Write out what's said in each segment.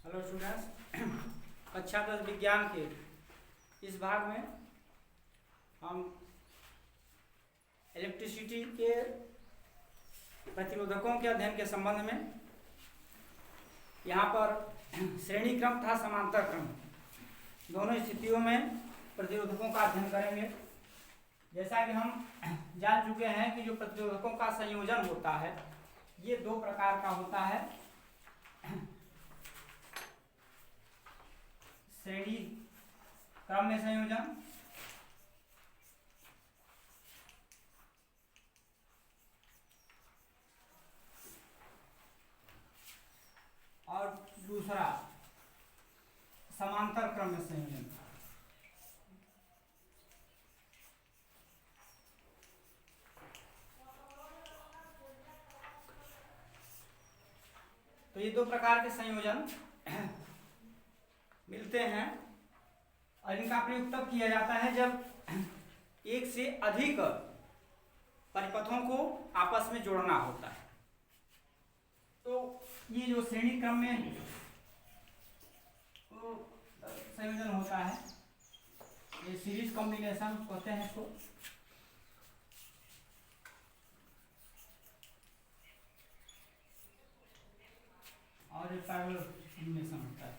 Hello students, कक्षा 10 विज्ञान के इस भाग में हम इलेक्ट्रिसिटी के प्रतिरोधकों के अध्ययन के संबंध में यहाँ पर श्रेणी क्रम तथा समांतर क्रम दोनों स्थितियों में प्रतिरोधकों का अध्ययन करेंगे। जैसा कि हम जान चुके हैं कि जो प्रतिरोधकों का संयोजन होता है ये दो प्रकार का होता है, श्रेणी क्रम में संयोजन और दूसरा समांतर क्रम में संयोजन। तो ये दो प्रकार के संयोजन मिलते हैं और इनका प्रयोग तब किया जाता है जब एक से अधिक परिपथों को आपस में जोड़ना होता है। तो ये जो श्रेणी क्रम में संयोजन होता है ये सीरीज कॉम्बिनेशन कहते हैं इसको। और ये पैरेलल कॉम्बिनेशन होता है।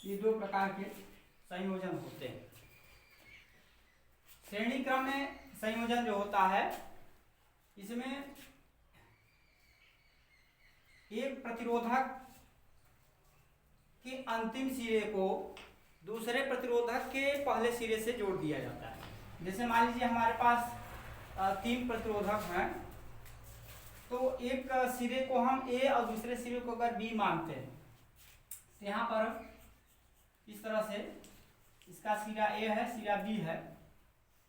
ये दो प्रकार के संयोजन होते हैं। श्रेणी क्रम में संयोजन जो होता है इसमें एक प्रतिरोधक के अंतिम सिरे को दूसरे प्रतिरोधक के पहले सिरे से जोड़ दिया जाता है। जैसे मान लीजिए हमारे पास तीन प्रतिरोधक हैं, तो एक सिरे को हम ए और दूसरे सिरे को अगर बी मानते हैं तो यहाँ पर इस तरह से इसका सिरा ए है, सिरा बी है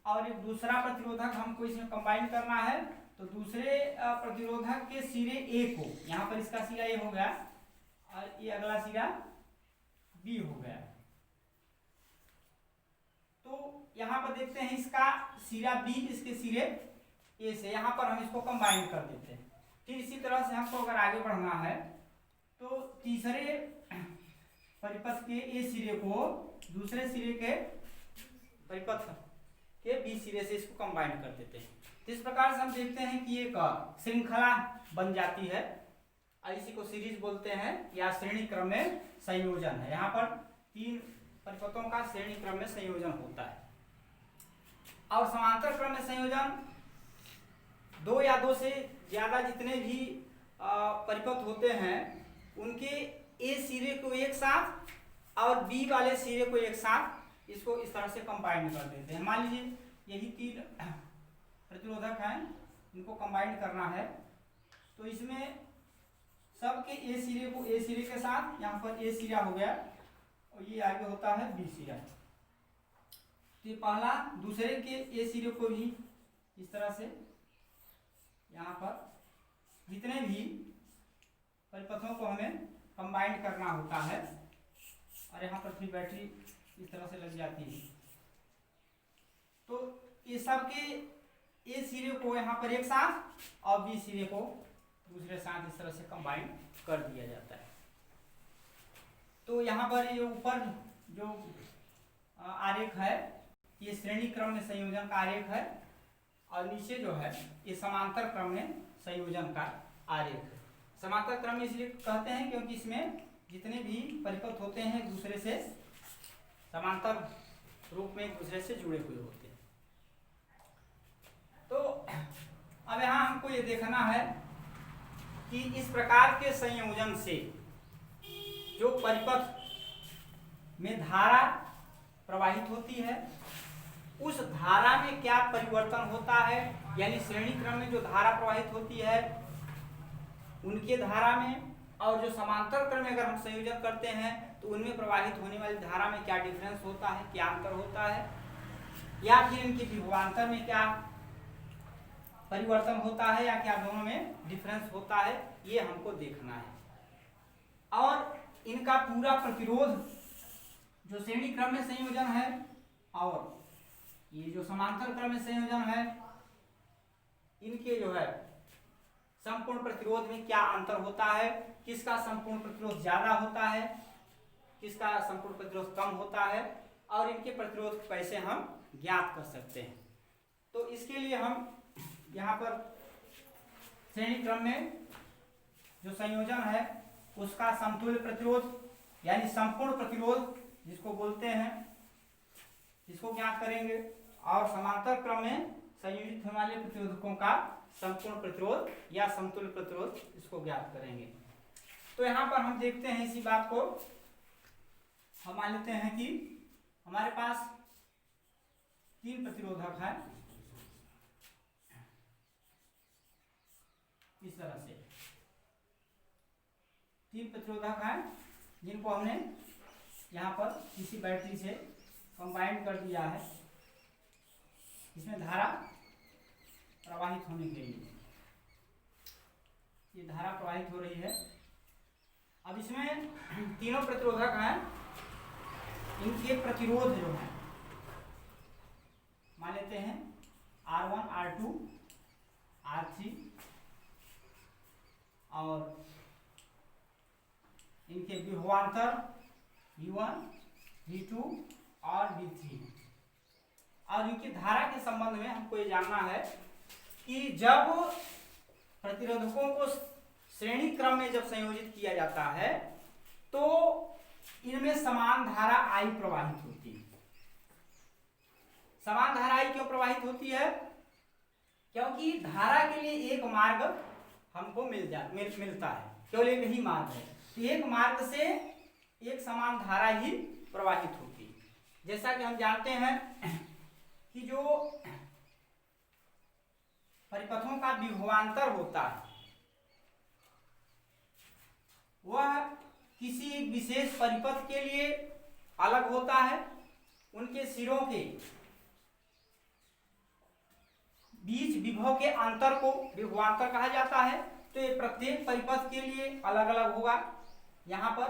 और एक दूसरा प्रतिरोधक हमको इसमें कंबाइन करना है, तो दूसरे प्रतिरोधक के सिरे ए को यहाँ पर इसका सिरा ए हो गया और ये अगला सिरा बी हो गया। तो यहाँ पर देखते हैं इसका सिरा बी इसके सिरे ए से, यहाँ पर हम इसको कंबाइन कर देते हैं। फिर इसी तरह से हमको अगर आगे बढ़ना है तो तीसरे परिपथ के ए सिरे को दूसरे सिरे के परिपथ के बी सिरे से इसको कंबाइन कर देते हैं। तो इस प्रकार से हम देखते हैं कि एक श्रृंखला बन जाती है और इसी को सीरीज बोलते हैं या श्रेणी क्रम में संयोजन है। यहाँ पर तीन परिपथों का श्रेणी क्रम में संयोजन होता है। और समांतर क्रम में संयोजन दो या दो से ज्यादा जितने भी परिपथ होते हैं उनके ए सिरे को एक साथ और बी वाले सिरे को एक साथ इसको इस तरह से कंबाइन कर देते हैं। मान लीजिए यही तीन प्रतिरोधक हैं, इनको कंबाइन करना है तो इसमें सबके ए सिरे को ए सिरे के साथ यहाँ पर ए सिरा हो गया और ये आगे होता है बी सिरा। तो ये पहला दूसरे के ए सिरे को भी इस तरह से यहाँ पर जितने भी परिपथों को हमें कंबाइन करना होता है और यहाँ पर फिर बैटरी इस तरह से लग जाती है। तो ये सब के ए सिरे को यहाँ पर एक साथ और बी सिरे को दूसरे साथ इस तरह से कंबाइन कर दिया जाता है। तो यहाँ पर ये ऊपर जो आरेख है ये श्रेणी क्रम में संयोजन का आरेख है और नीचे जो है ये समांतर क्रम में संयोजन का आरेख है। समांतर क्रम इसलिए कहते हैं क्योंकि इसमें जितने भी परिपथ होते हैं एक दूसरे से समांतर रूप में एक दूसरे से जुड़े हुए होते हैं। तो अब यहाँ हमको ये देखना है कि इस प्रकार के संयोजन से जो परिपथ में धारा प्रवाहित होती है उस धारा में क्या परिवर्तन होता है, यानी श्रेणी क्रम में जो धारा प्रवाहित होती है उनके धारा में और जो समांतर क्रम में अगर हम संयोजन करते हैं तो उनमें प्रवाहित होने वाली धारा में क्या डिफरेंस होता है, क्या अंतर होता है, या फिर इनके विभवांतर में क्या परिवर्तन होता है या क्या दोनों में डिफरेंस होता है, ये हमको देखना है। और इनका पूरा प्रतिरोध जो श्रेणी क्रम में संयोजन है और ये जो समांतर क्रम में संयोजन है, इनके जो है संपूर्ण प्रतिरोध में क्या अंतर होता है, किसका संपूर्ण प्रतिरोध ज्यादा होता है, किसका संपूर्ण प्रतिरोध कम होता है, और इनके प्रतिरोध कैसे हम ज्ञात कर सकते हैं। तो इसके लिए हम यहाँ पर श्रेणी क्रम में जो संयोजन है उसका समतुल्य प्रतिरोध यानी संपूर्ण प्रतिरोध जिसको बोलते हैं, इसको ज्ञात करेंगे, और समांतर क्रम में संयोजित होने वाले प्रतिरोधकों का संपूर्ण प्रतिरोध या समतुल्य प्रतिरोध इसको ज्ञात करेंगे। तो यहाँ पर हम देखते हैं इसी बात को, हम मान लेते हैं कि हमारे पास 3 प्रतिरोधक है इस तरह से, 3 प्रतिरोधक हैं जिनको हमने यहाँ पर किसी बैटरी से कंबाइन कर दिया है इसमें धारा प्रवाहित होने के लिए। ये धारा प्रवाहित हो रही है। अब इसमें तीनों प्रतिरोधक हैं, इनके प्रतिरोध जो है मान लेते हैं R1, R2, R3 और इनके विभवांतर V1, V2 और V3, और इनकी धारा के संबंध में हमको ये जानना है कि जब प्रतिरोधकों को श्रेणी क्रम में जब संयोजित किया जाता है तो इनमें समान धारा I प्रवाहित होती है। समान धारा I क्यों प्रवाहित होती है? क्योंकि धारा के लिए एक मार्ग हमको मिलता है, केवल एक ही मार्ग है, तो एक मार्ग से एक समान धारा ही प्रवाहित होती है। जैसा कि हम जानते हैं कि जो परिपथों का विभवांतर होता है वह किसी एक विशेष परिपथ के लिए अलग होता है, उनके सिरों के बीच विभव के अंतर को विभवांतर कहा जाता है। तो ये प्रत्येक परिपथ के लिए अलग अलग होगा यहाँ पर।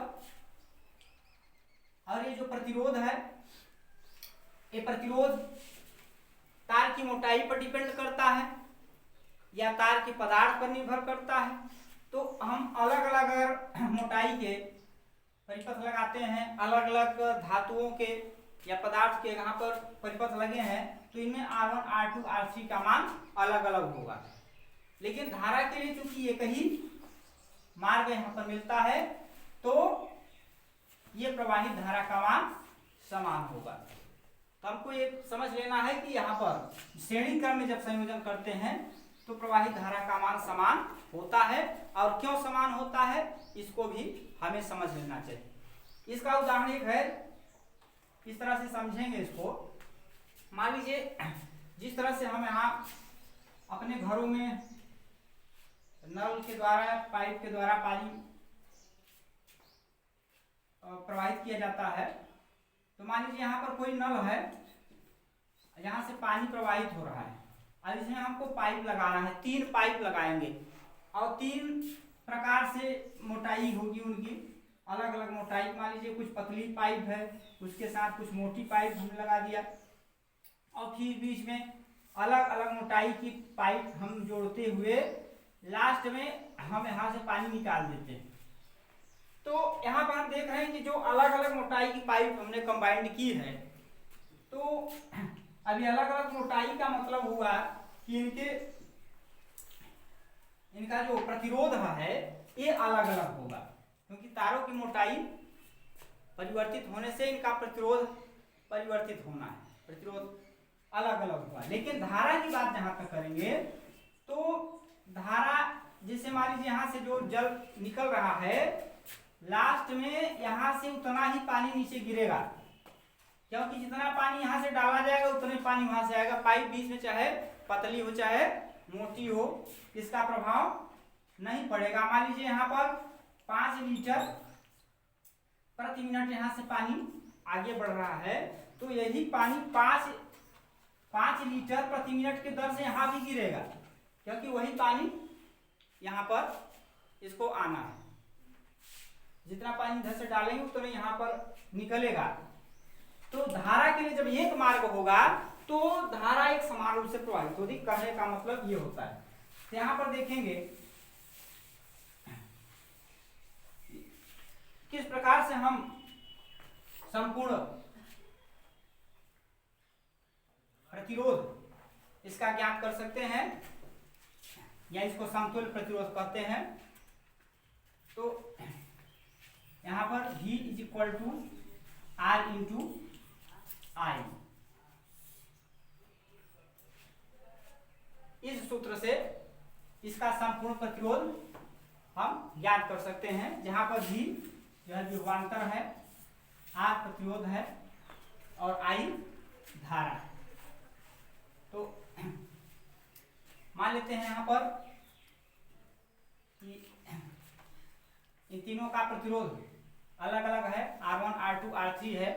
और ये जो प्रतिरोध है, ये प्रतिरोध तार की मोटाई पर डिपेंड करता है या तार के पदार्थ पर निर्भर करता है। तो हम अलग अलग मोटाई के परिपथ लगाते हैं, अलग अलग धातुओं के या पदार्थ के यहाँ पर परिपथ लगे हैं, तो इनमें R1, R2, R3 का मान अलग अलग होगा। लेकिन धारा के लिए चूंकि एक ही मार्ग यहाँ पर मिलता है तो ये प्रवाहित धारा का मान समान होगा। तो हमको ये समझ लेना है कि यहाँ पर श्रेणी क्रम में जब संयोजन करते हैं तो प्रवाहित धारा का मान समान होता है, और क्यों समान होता है इसको भी हमें समझ लेना चाहिए। इसका उदाहरण एक है, इस तरह से समझेंगे इसको। मान लीजिए जिस तरह से हम यहाँ अपने घरों में नल के द्वारा, पाइप के द्वारा पानी प्रवाहित किया जाता है, तो मान लीजिए यहाँ पर कोई नल है, यहाँ से पानी प्रवाहित हो रहा है। अब इसमें हमको पाइप लगाना है, 3 पाइप लगाएंगे और 3 प्रकार से मोटाई होगी उनकी, अलग अलग मोटाई। मान लीजिए कुछ पतली पाइप है, उसके साथ कुछ मोटी पाइप हमने लगा दिया, और फिर बीच में अलग अलग मोटाई की पाइप हम जोड़ते हुए लास्ट में हम यहाँ से पानी निकाल देते हैं। तो यहाँ पर हम देख रहे हैं कि जो अलग अलग मोटाई की पाइप हमने कंबाइंड की है, तो अभी अलग अलग मोटाई का मतलब हुआ कि इनका जो प्रतिरोध है ये अलग अलग होगा, क्योंकि तारों की मोटाई परिवर्तित होने से इनका प्रतिरोध परिवर्तित होना है, प्रतिरोध अलग अलग हुआ। लेकिन धारा की बात जहां तक करेंगे तो धारा, जैसे मान लीजिए यहाँ से जो जल निकल रहा है, लास्ट में यहाँ से उतना ही पानी नीचे गिरेगा, क्योंकि जितना पानी यहाँ से डाला जाएगा उतने पानी वहां से आएगा। पाइप बीच में चाहे पतली हो चाहे मोटी हो, इसका प्रभाव नहीं पड़ेगा। मान लीजिए यहाँ पर 5 लीटर प्रति मिनट यहाँ से पानी आगे बढ़ रहा है, तो यही पानी 5 लीटर प्रति मिनट के दर से यहाँ भी गिरेगा, क्योंकि वही पानी यहाँ पर इसको आना है। जितना पानी इधर से डालेंगे उतना यहाँ पर निकलेगा। तो धारा के लिए जब एक मार्ग होगा तो धारा एक समान रूप से प्रवाहित होगी। कहने का मतलब ये होता है। तो यहां पर देखेंगे किस प्रकार से हम संपूर्ण प्रतिरोध इसका ज्ञात कर सकते हैं, या इसको समतुल्य प्रतिरोध कहते हैं। तो यहां पर V is equal to R into I। इस सूत्र से इसका संपूर्ण प्रतिरोध हम ज्ञात कर सकते हैं, जहां पर V जो है विभवांतर है, R प्रतिरोध है और I धारा है। तो मान लेते हैं यहां पर कि इन तीनों का प्रतिरोध अलग अलग है, R1 R2 R3 है।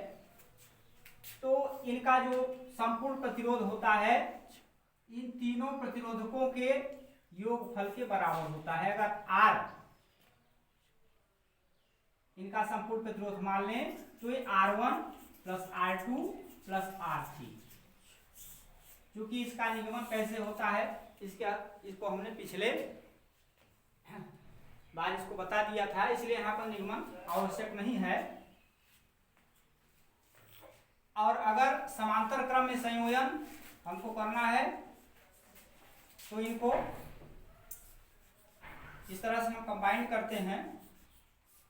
तो इनका जो संपूर्ण प्रतिरोध होता है इन तीनों प्रतिरोधकों के योगफल के बराबर होता है। अगर R इनका संपूर्ण प्रतिरोध मान लें तो ये R1 plus R2 plus R3, क्योंकि इसका निगमन कैसे होता है इसको हमने पिछले बार इसको बता दिया था, इसलिए यहाँ पर निगमन आवश्यक नहीं है। और अगर समांतर क्रम में संयोजन हमको करना है तो इनको इस तरह से हम कंबाइन करते हैं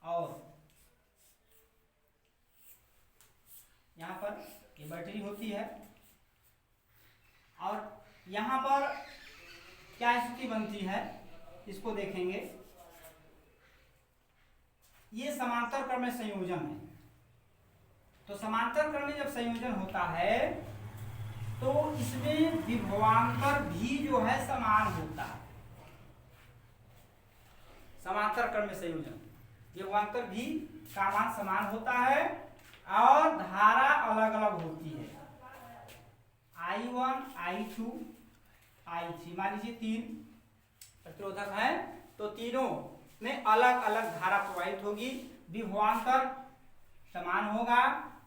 और यहाँ पर ये बैटरी होती है और यहाँ पर क्या स्थिति बनती है इसको देखेंगे। ये समांतर क्रम में संयोजन है। तो समांतर क्रम में जब संयोजन होता है तो इसमें विभवांतर भी जो है समान होता है। समांतर क्रम में संयोजन विभवांतर भी का मान समान होता है और धारा अलग अलग होती है। I1 I2 I3 मान लीजिए तीन प्रतिरोधक है, तो तीनों में अलग अलग धारा प्रवाहित होगी, विभवांतर समान होगा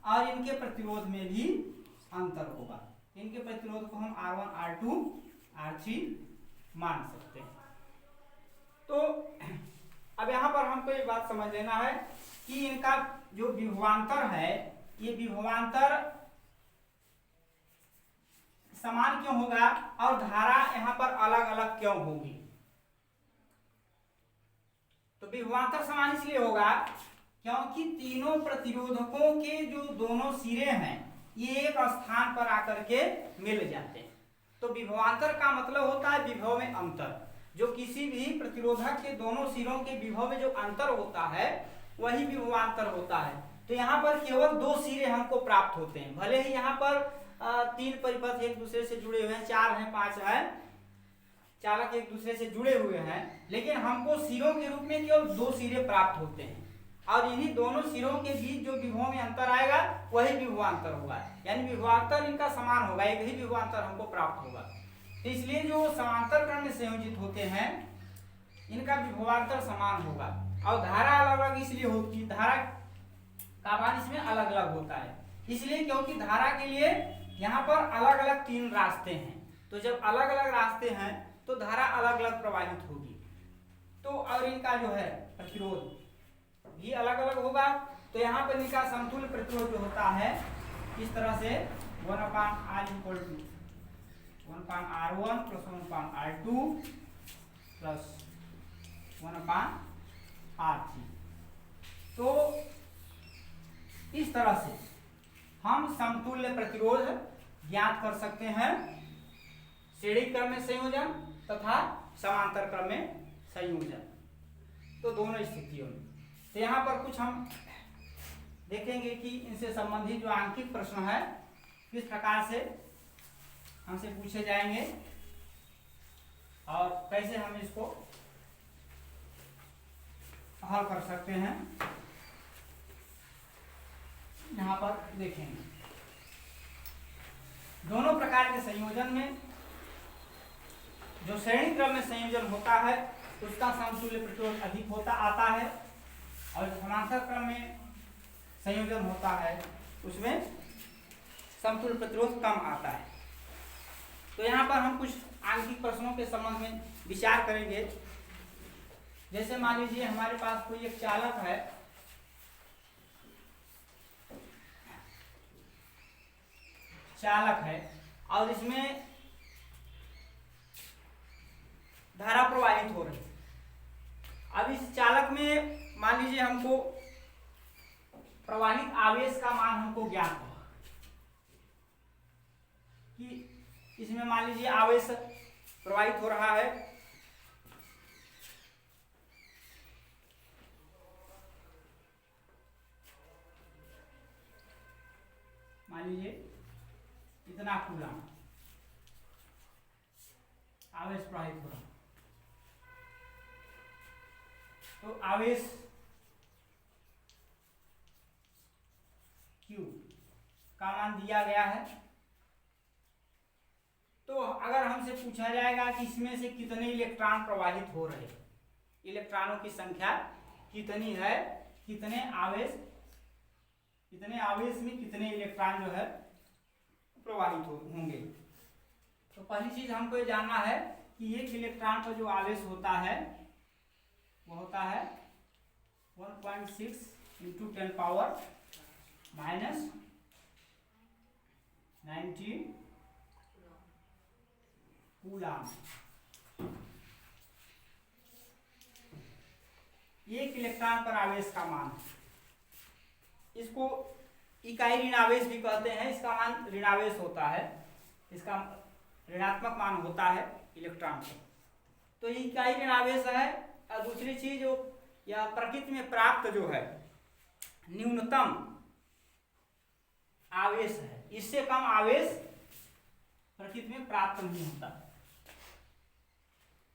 और इनके प्रतिरोध में भी अंतर होगा। इनके प्रतिरोध को हम R1 R2 R3 मान सकते हैं। तो अब यहाँ पर हमको ये बात समझ लेना है कि इनका जो विभवांतर है ये विभवांतर समान क्यों होगा और धारा यहाँ पर अलग अलग क्यों होगी। तो विभवांतर समान इसलिए होगा क्योंकि तीनों प्रतिरोधकों के जो दोनों सिरे हैं ये एक स्थान पर आकर के मिल जाते हैं। तो विभवांतर का मतलब होता है विभव में अंतर। जो किसी भी प्रतिरोधक के दोनों सिरों के विभव में जो अंतर होता है वही विभवांतर होता है। तो यहाँ पर केवल दो सिरे हमको प्राप्त होते हैं, भले ही यहाँ पर तीन परिपथ एक दूसरे से जुड़े हुए हैं, चार हैं पांच हैं, चालक एक दूसरे से जुड़े हुए हैं, लेकिन हमको सिरों के रूप में केवल दो सिरे प्राप्त होते हैं और इन्हीं दोनों सिरों के बीच जो विभव में अंतर आएगा वही विभवांतर होगा। यानी विभवांतर इनका समान होगा, एक ही विभवांतर हमको प्राप्त होगा। तो इसलिए जो समांतर क्रम में संयोजित होते हैं इनका विभवांतर समान होगा और धारा अलग अलग इसलिए होती, धारा का मान इसमें अलग अलग होता है इसलिए क्योंकि धारा के लिए यहाँ पर अलग अलग तीन रास्ते हैं। तो जब अलग अलग रास्ते हैं तो धारा अलग अलग प्रवाहित होगी। तो और इनका जो है प्रतिरोध भी अलग अलग होगा। तो यहाँ पर इनका समतुल्य प्रतिरोध जो होता है इस तरह से 1/R equal to 1/R1 plus 1/R2 plus 1/R3। तो इस तरह से हम समतुल्य प्रतिरोध ज्ञात कर सकते हैं श्रेणी क्रम में संयोजन तथा समांतर क्रम में संयोजन, तो दोनों स्थितियों में। तो यहाँ पर कुछ हम देखेंगे कि इनसे संबंधित जो आंकिक प्रश्न है किस प्रकार से हमसे पूछे जाएंगे और कैसे हम इसको हल कर सकते हैं। यहाँ पर देखेंगे दोनों प्रकार के संयोजन में जो श्रेणी क्रम में संयोजन होता है उसका समतुल्य प्रतिरोध अधिक होता आता है और समांतर क्रम में संयोजन होता है उसमें समतुल्य प्रतिरोध कम आता है। तो यहाँ पर हम कुछ आंकिक प्रश्नों के संबंध में विचार करेंगे। जैसे मान लीजिए हमारे पास कोई एक चालक है, और इसमें धारा प्रवाहित हो रही है। अब इस चालक में मान लीजिए हमको प्रवाहित आवेश का मान हमको ज्ञात हो कि इसमें मान लीजिए आवेश प्रवाहित हो रहा है, मान लीजिए इतना कूलम आवेश प्रवाहित हो रहा है। तो आवेश Q का मान दिया गया है। तो अगर हमसे पूछा जाएगा कि इसमें से कितने इलेक्ट्रॉन प्रवाहित हो रहे, इलेक्ट्रॉनों की संख्या कितनी है, कितने आवेश में कितने इलेक्ट्रॉन जो है प्रवाहित होंगे। तो पहली चीज हमको ये जानना है कि एक इलेक्ट्रॉन पर जो आवेश होता है वो होता है 1.6 × 10⁻⁹ कूलम। एक इलेक्ट्रॉन पर आवेश का मान, इसको इकाई ऋणावेश भी कहते हैं। इसका मान ऋणावेश होता है, इसका ऋणात्मक मान होता है इलेक्ट्रॉन का। तो इकाई ऋणावेश है। और दूसरी चीज जो या प्रकृति में प्राप्त जो है न्यूनतम आवेश है, इससे कम आवेश प्रकृति में प्राप्त नहीं होता।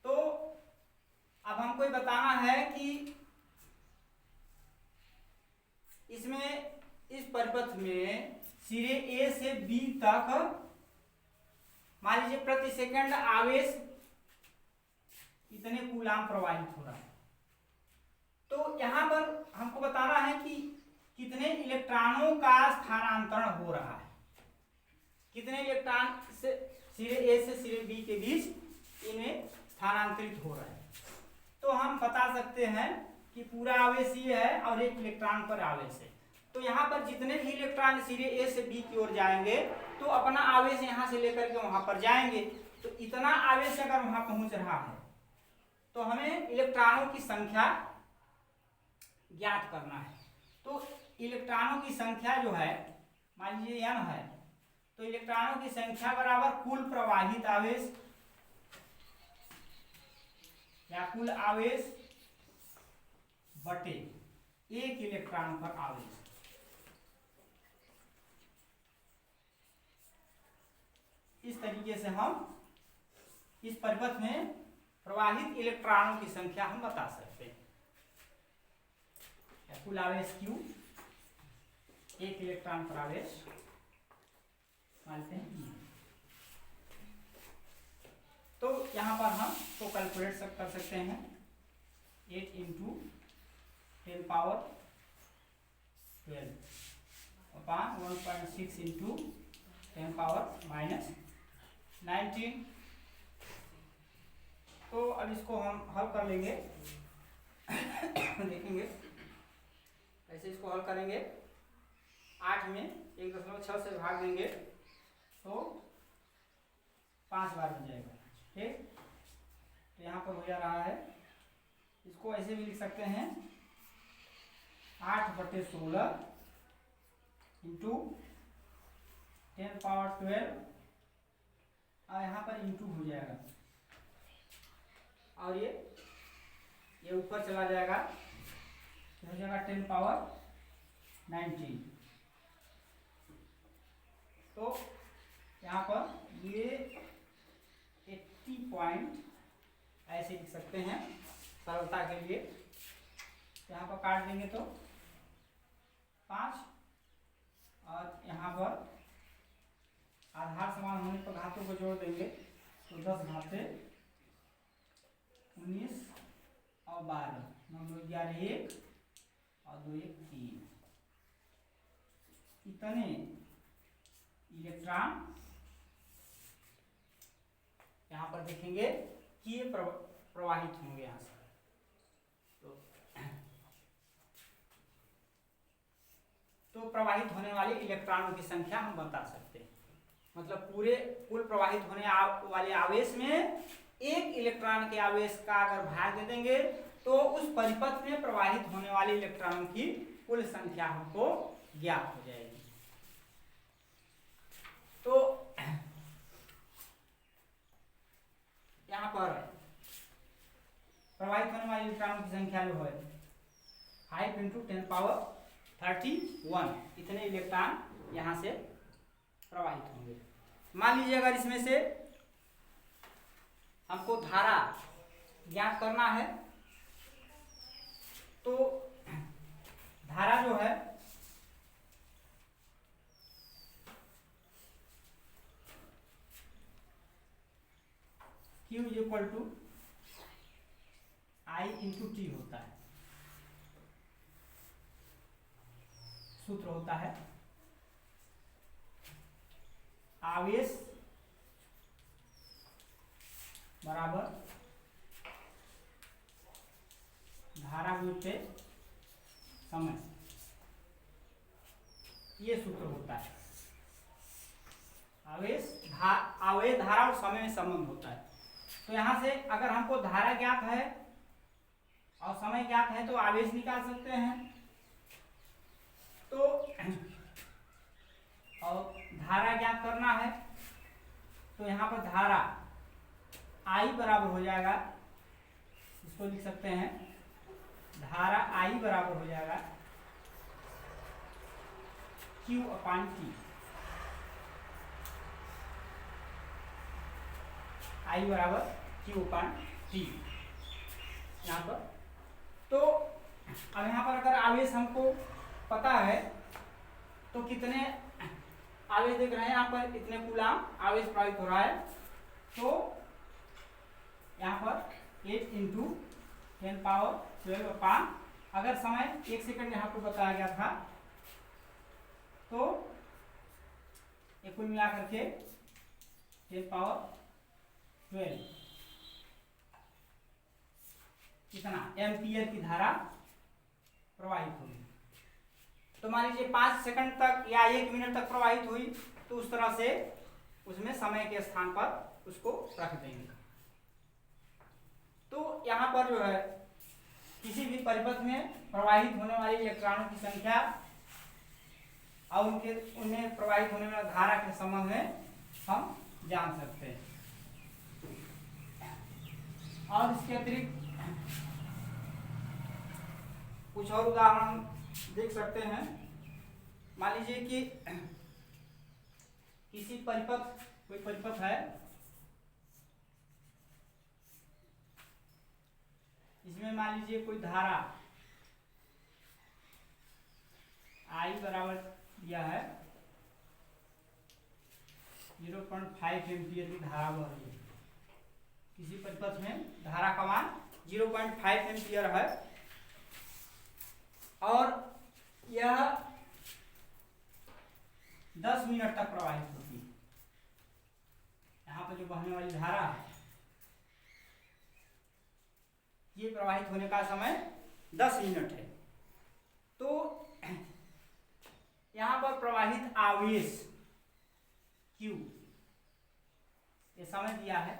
तो अब हमको ये बताना है कि इसमें इस परिपथ में सिरे ए से बी तक मान लीजिए प्रति सेकंड आवेश कितने कूलम प्रवाहित हो रहा है। तो यहां पर हमको बताना है कि कितने इलेक्ट्रॉनों का स्थानांतरण हो रहा है, कितने इलेक्ट्रॉन से सिरे ए से सिरे बी के बीच इनमें स्थानांतरित हो रहा है। तो हम बता सकते हैं कि पूरा आवेश ये है और एक इलेक्ट्रॉन पर आवेश है। तो यहाँ पर जितने भी इलेक्ट्रॉन सिरे ए से बी की ओर जाएंगे तो अपना आवेश यहाँ से लेकर के वहां पर जाएंगे। तो इतना आवेश अगर वहां पहुंच रहा है तो हमें इलेक्ट्रॉनों की संख्या ज्ञात करना है। तो इलेक्ट्रॉनों की संख्या जो है मान लीजिए n है, तो इलेक्ट्रॉनों की संख्या बराबर कुल प्रवाहित आवेश या कुल आवेश बटे एक इलेक्ट्रॉन पर आवेश। इस तरीके से हम इस परिपथ में प्रवाहित इलेक्ट्रॉनों की संख्या हम बता सकते हैं। कुल आवेश Q, एक इलेक्ट्रॉन पर आवेश मानते हैं। तो यहां पर हम तो कैलकुलेट कर सकते हैं 8 × 10⁻12 अपॉन 1.6 × 10⁻⁹। तो अब इसको हम हल कर लेंगे देखेंगे कैसे इसको हल करेंगे। 8 में 1.6 से भाग देंगे तो 5 बार हो जाएगा। ठीक, तो यहाँ पर हो जा रहा है। इसको ऐसे भी लिख सकते हैं 8/16 × 10⁻12 और यहाँ पर इंटू हो जाएगा और ये ऊपर चला जाएगा तो हो जाएगा 10⁻19। तो यहाँ पर ये 80 पॉइंट ऐसे लिख सकते हैं सरलता के लिए। यहाँ पर काट देंगे तो 5 और यहाँ पर आधार समान होने पर घातों को जोड़ देंगे तो 10 घाते 19 और 12, 9 2 11 1 और 2 1 3। इतने इलेक्ट्रॉन देखेंगे कि ये प्रवाहित होंगे यहाँ से। तो प्रवाहित होने वाले इलेक्ट्रॉनों की संख्या हम बता सकते हैं, मतलब पूरे कुल प्रवाहित होने वाले आवेश में एक इलेक्ट्रॉन के आवेश का अगर भाग दे देंगे तो उस परिपथ में प्रवाहित होने वाले इलेक्ट्रॉनों की कुल संख्या हमको ज्ञात हो जाएगी। तो यहाँ पर प्रवाहित होने वाले इलेक्ट्रॉनों की संख्या जो है 5 × 10⁻31 इतने इलेक्ट्रॉन यहाँ से प्रवाहित होंगे। मान लीजिए अगर इसमें से हमको धारा ज्ञात करना है तो धारा जो है Q = I × T होता है। सूत्र होता है आवेश बराबर धारा गुणित समय, ये सूत्र होता है। आवेश धारा और समय में संबंध होता है। तो यहाँ से अगर हमको धारा ज्ञात है और समय ज्ञात है तो आवेश निकाल सकते हैं। तो और धारा ज्ञात करना है तो यहाँ पर धारा I बराबर हो जाएगा, इसको लिख सकते हैं धारा I बराबर हो जाएगा Q/T। I बराबर Q/T यहाँ पर। तो अब यहाँ पर अगर आवेश हमको पता है तो कितने आवेश देख रहे हैं, यहाँ पर इतने कूलाम आवेश प्रवाहित हो रहा है। तो यहाँ पर 8 × 10⁻12 अगर समय 1 सेकंड यहाँ पर बताया गया था तो ये कुल मिला करके 10⁻12 कितना एम्पियर की धारा प्रवाहित होगी। तो मान लीजिए 5 सेकंड तक या 1 मिनट तक प्रवाहित हुई तो उस तरह से उसमें समय के स्थान पर उसको रख देंगे। तो यहाँ पर जो है किसी भी परिपथ में प्रवाहित होने वाले इलेक्ट्रॉनों की संख्या और उन्हें प्रवाहित होने वाली धारा के संबंध में हम जान सकते हैं। और इसके अतिरिक्त कुछ और उदाहरण देख सकते हैं। मान लीजिए कि किसी कोई परिपथ है, इसमें मान लीजिए कोई धारा I बराबर दिया है 0.5 एम्पियर की धारा बह रही है। किसी परिपथ में धारा का मान 0.5 एम्पियर है और यह 10 मिनट तक प्रवाहित होती है। यहाँ पर जो बहने वाली धारा है ये प्रवाहित होने का समय 10 मिनट है। तो यहाँ पर प्रवाहित आवेश Q ये समय दिया है।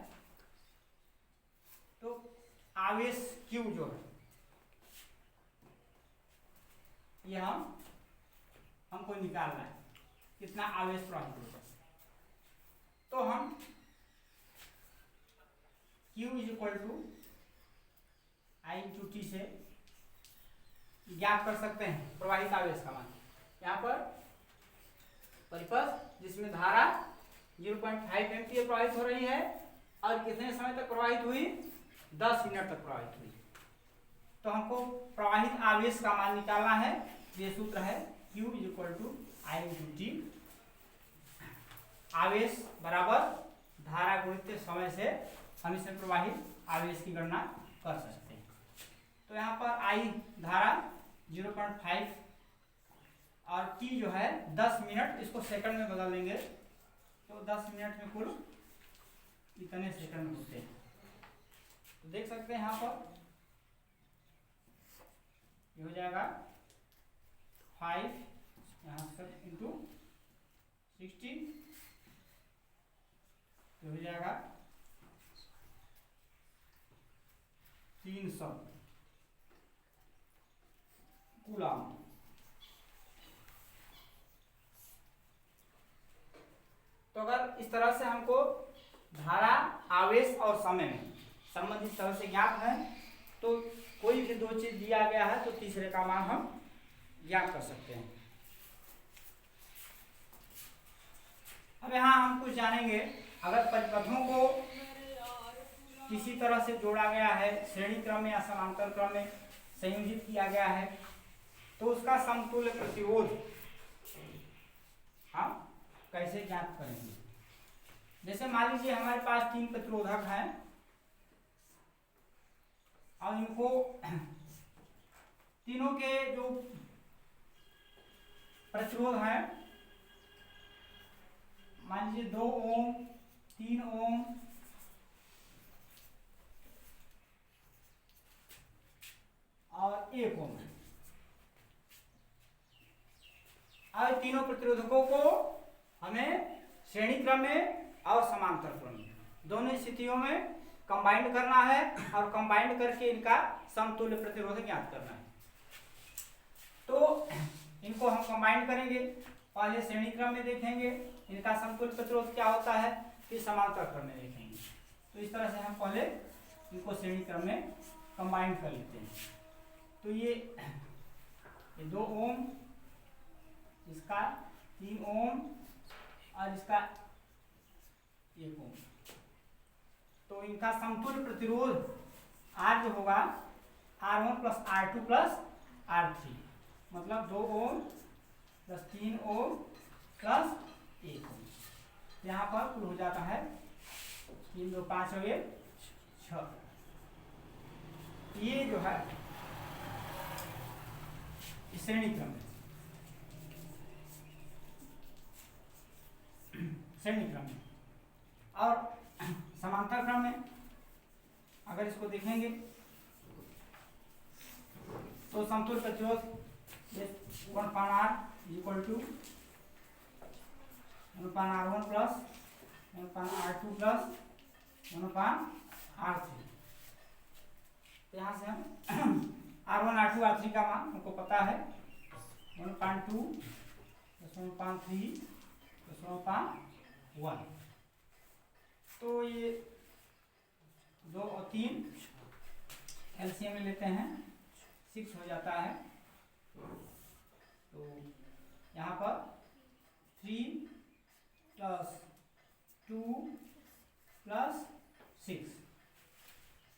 तो आवेश Q जो है ये हमको निकालना है कितना आवेश प्रवाहित होगा। तो हम Q = I × T से ज्ञात कर सकते हैं प्रवाहित आवेश का मान। यहाँ पर परिपथ जिसमें धारा 0.5 एम्पियर प्रवाहित हो रही है और कितने समय तक प्रवाहित हुई, 10 मिनट तक प्रवाहित हुई। तो हमको प्रवाहित आवेश का मान निकालना है। ये सूत्र है Q = I × T। आवेश बराबर धारा गुणित समय से हम इसमें प्रवाहित आवेश की गणना कर सकते हैं। तो यहाँ पर I धारा 0.5 और T जो है 10 मिनट, इसको सेकंड में बदल देंगे तो 10 मिनट में कुल इतने सेकंड होते हैं। तो देख सकते हैं यहाँ पर ये हो जाएगा 5 यहाँ से इंटू 60 तो हो जाएगा 300 कूलम। तो अगर इस तरह से हमको धारा, आवेश और समय में संबंधित तरह से ज्ञात है तो कोई भी दो चीज दिया गया है तो तीसरे का मान हम ज्ञात कर सकते हैं। अब यहाँ हम कुछ जानेंगे, अगर परिपथों को किसी तरह से जोड़ा गया है, श्रेणी क्रम में या समांतर क्रम में संयोजित किया गया है, तो उसका समतुल्य प्रतिरोध हम कैसे ज्ञात करेंगे। जैसे मान लीजिए हमारे पास 3 प्रतिरोधक हैं और इनको तीनों के जो प्रतिरोध हैं, मान लीजिए 2 ओम, 3 ओम और 1 ओम। अब तीनों प्रतिरोधकों को हमें श्रेणी क्रम में और समांतर क्रम में दोनों स्थितियों में कंबाइंड करना है और कंबाइंड करके इनका समतुल्य प्रतिरोध ज्ञात करना है। तो इनको हम कंबाइंड करेंगे, पहले श्रेणी क्रम में देखेंगे इनका समतुल्य प्रतिरोध क्या होता है, फिर समांतर क्रम में देखेंगे। तो इस तरह से हम पहले इनको श्रेणी क्रम में कंबाइंड कर लेते हैं। तो ये 2 ओम, इसका 3 ओम और इसका 1 ओम। तो इनका समतुल्य प्रतिरोध R जो होगा R1 plus R2 plus R3, मतलब 2 ओम प्लस 3 ओम प्लस 1 ओम। यहाँ पर कुल हो जाता है 3 2 5 और 1 6। ये जो है श्रेणी क्रम में, श्रेणी क्रम में। और समांतर क्रम में अगर इसको देखेंगे तो समतुल्य प्रतिरोध 1/R equal to 1/R1 plus 1/R2 plus 1/R3। तो यहाँ से हम R1 R2 R3 का मान हमको पता है 1/2 प्लस 1/3 प्लस 1/1। तो ये 2 और 3 एलसीएम में लेते हैं 6 हो जाता है। तो यहाँ पर 3 प्लस 2 प्लस 6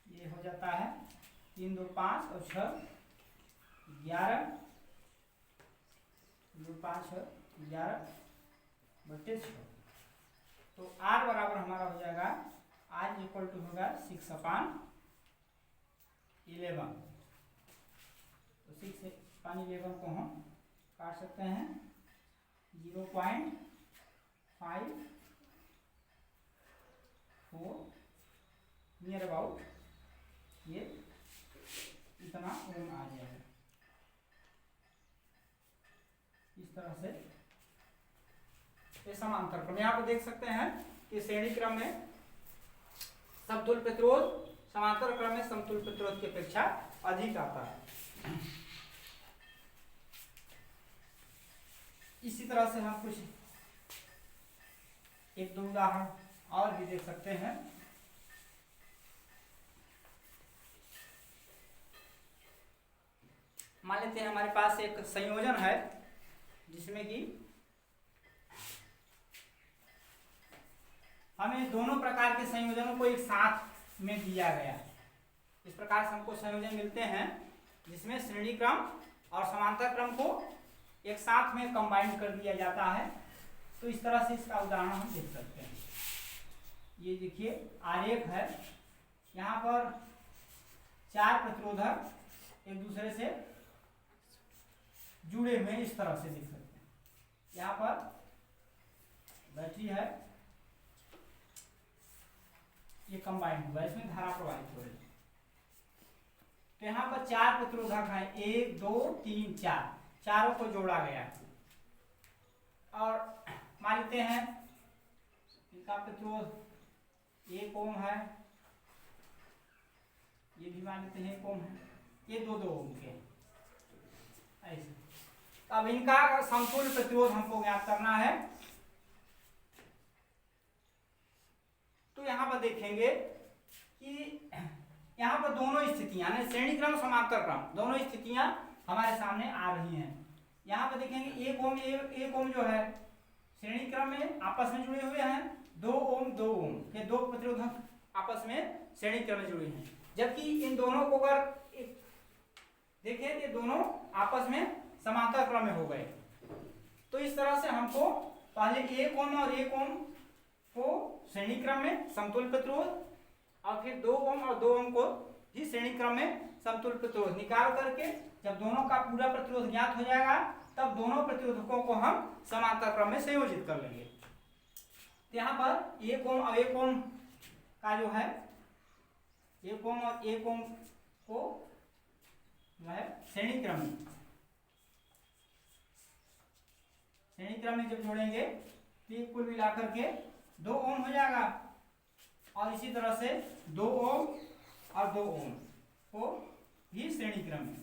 ये हो जाता है 3 2 5 और 6 11 2 5 11 बटे 6। तो R बराबर हमारा हो जाएगा R इक्वल टू होगा 6/11। तो 6/11 को हम काट सकते हैं 0.54 नियर अबाउट ये इतना ओम आ जाएगा। इस तरह से समांतर क्रम, यहाँ पे देख सकते हैं कि श्रेणी क्रम में समतुल्य प्रतिरोध समांतर क्रम में समतुल्य प्रतिरोध की अपेक्षा अधिक आता है। इसी तरह से हम कुछ 1-2 उदाहरण और भी देख सकते हैं। मान लेते हैं हमारे पास एक संयोजन है जिसमें कि हमें दोनों प्रकार के संयोजनों को एक साथ में दिया गया है। इस प्रकार से हमको संयोजन मिलते हैं जिसमें श्रेणी क्रम और समांतर क्रम को एक साथ में कंबाइंड कर दिया जाता है। तो इस तरह से इसका उदाहरण हम देख सकते हैं। ये देखिए आरेख है, यहाँ पर 4 प्रतिरोधक एक दूसरे से जुड़े हुए इस तरह से देख सकते हैं। यहाँ पर बैटरी है ये कंबाइंड हुआ, इसमें धारा प्रवाहित हो रही है। तो यहाँ पर 4 प्रतिरोधक हैं, 1 2 3 4, चारों को जोड़ा गया। और मान लेते हैं इनका प्रतिरोध 1 ओम है, ये भी मान लेते हैं 1 ओम है, ये 2 ओम के ऐसे। अब इनका समतुल्य प्रतिरोध हमको ज्ञात करना है। तो यहाँ पर देखेंगे कि यहाँ पर दोनों स्थितियां श्रेणी क्रम समांतर क्रम दोनों स्थितियां हमारे सामने आ रही हैं। यहाँ पर देखेंगे 1 ओम जो है श्रेणी क्रम में आपस में जुड़े हुए हैं, 2 ओम के 2 प्रतिरोधक आपस में श्रेणी क्रम में जुड़े हैं। जबकि इन दोनों को अगर देखें तो ये दोनों आपस में समांतर क्रम में हो गए। तो इस तरह से हमको पहले 1 ओम और 1 ओम को श्रेणी क्रम में समतुल्य प्रतिरोध और फिर 2 ओम और 2 ओम को भी श्रेणी क्रम में समतुल्य प्रतिरोध निकाल करके जब दोनों का पूरा प्रतिरोध ज्ञात हो जाएगा तब दोनों प्रतिरोधकों को हम समांतर क्रम में संयोजित कर लेंगे। तो यहाँ पर 1 ओम और 1 ओम का जो है 1 ओम और 1 ओम को श्रेणी क्रम में जब जोड़ेंगे तो कुल मिलाकर के 2 ओम हो जाएगा। और इसी तरह से 2 ओम और 2 ओम को भी श्रेणी क्रम में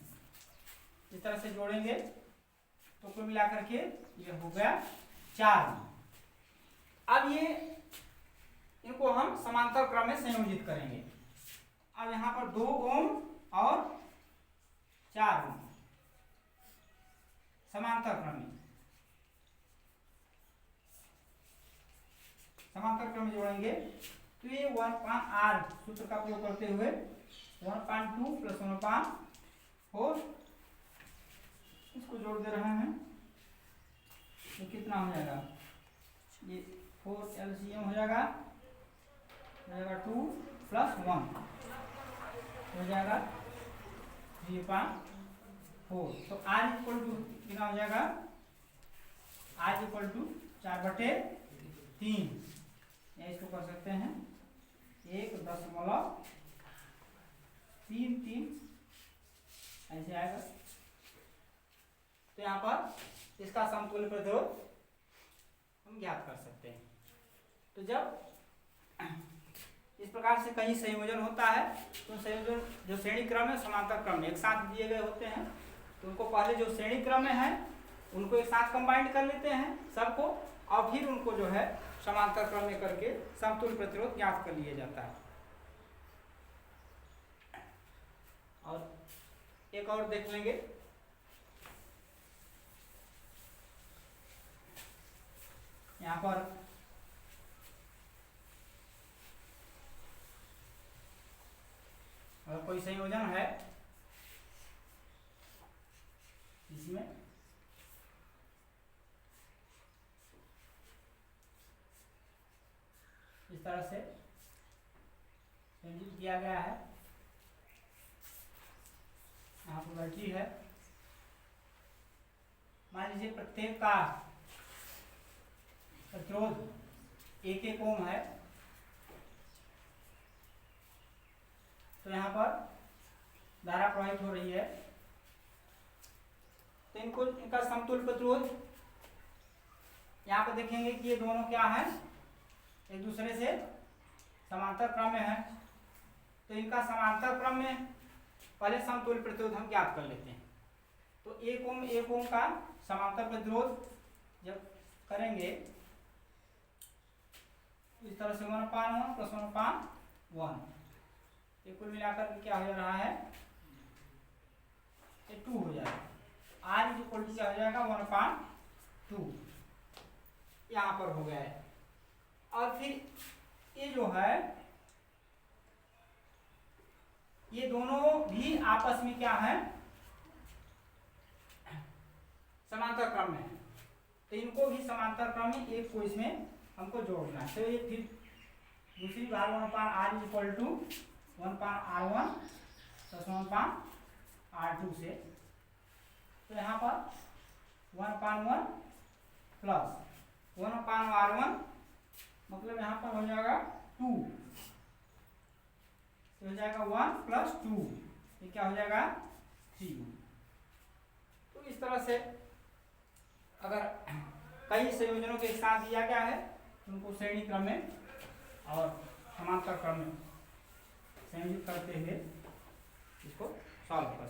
इस तरह से जोड़ेंगे तो कुल मिलाकर के ये हो गया 4 ओम। अब ये इनको हम समांतर क्रम में संयोजित करेंगे। अब यहाँ पर 2 ओम और 4 ओम समांतर क्रम में जोड़ेंगे तो ये 1/r सूत्र का प्रयोग करते हुए 1/2 + 1/4 इसको जोड़ दे रहे हैं। तो कितना हो जाएगा, ये 4 LCM हो जाएगा 2 + 1 हो जाएगा 3/4। तो r कितना हो जाएगा, r = 4/3 या इसको कर सकते हैं 1.33 ऐसे आएगा। तो यहाँ पर इसका समतुल्य प्रतिरोध हम ज्ञात कर सकते हैं। तो जब इस प्रकार से कहीं संयोजन होता है तो संयोजन जो श्रेणी क्रम है समांतर क्रम में एक साथ दिए गए होते हैं तो उनको पहले जो श्रेणी क्रम में है उनको एक साथ कंबाइंड कर लेते हैं सबको, और फिर उनको जो है समांतर क्रम में करके समतुल्य प्रतिरोध ज्ञात कर लिया जाता है। और एक और देख लेंगे, यहाँ पर अगर कोई संयोजन है इसमें इस तरह से संयोजित किया गया है, यहाँ पर बैटरी है, मान लीजिए प्रत्येक का प्रतिरोध 1 ओम है। तो यहाँ पर धारा प्रवाहित हो रही है तो इनका समतुल्य प्रतिरोध यहाँ पर देखेंगे कि ये दोनों क्या है, एक दूसरे से समांतर क्रम में है। तो इनका समांतर क्रम में पहले समतुल्य प्रतिरोध हम ज्ञात कर लेते हैं। तो 1 ओम का समांतर प्रतिरोध जब करेंगे तो इस तरह से 1/1 + 1/1 ये कुल मिलाकर क्या हो रहा है, ये 2 हो जाएगा। r क्या हो जाएगा 1/2 यहाँ पर हो गया है। और फिर ये जो है ये दोनों भी आपस में क्या है, समांतर क्रम में है। तो इनको भी समांतर क्रम में एक को इसमें हमको जोड़ना है। तो ये फिर दूसरी बार 1/r = 1/r1 + 1/r2 से, तो यहाँ पर 1/1 + 1/r1 मतलब यहाँ पर हो जाएगा 2 ये हो जाएगा 1 + 2, ये क्या हो जाएगा 3। तो इस तरह से अगर कई संयोजनों के साथ दिया गया है उनको श्रेणी क्रम में और समांतर क्रम में संयोजित करते हुए इसको सॉल्व कर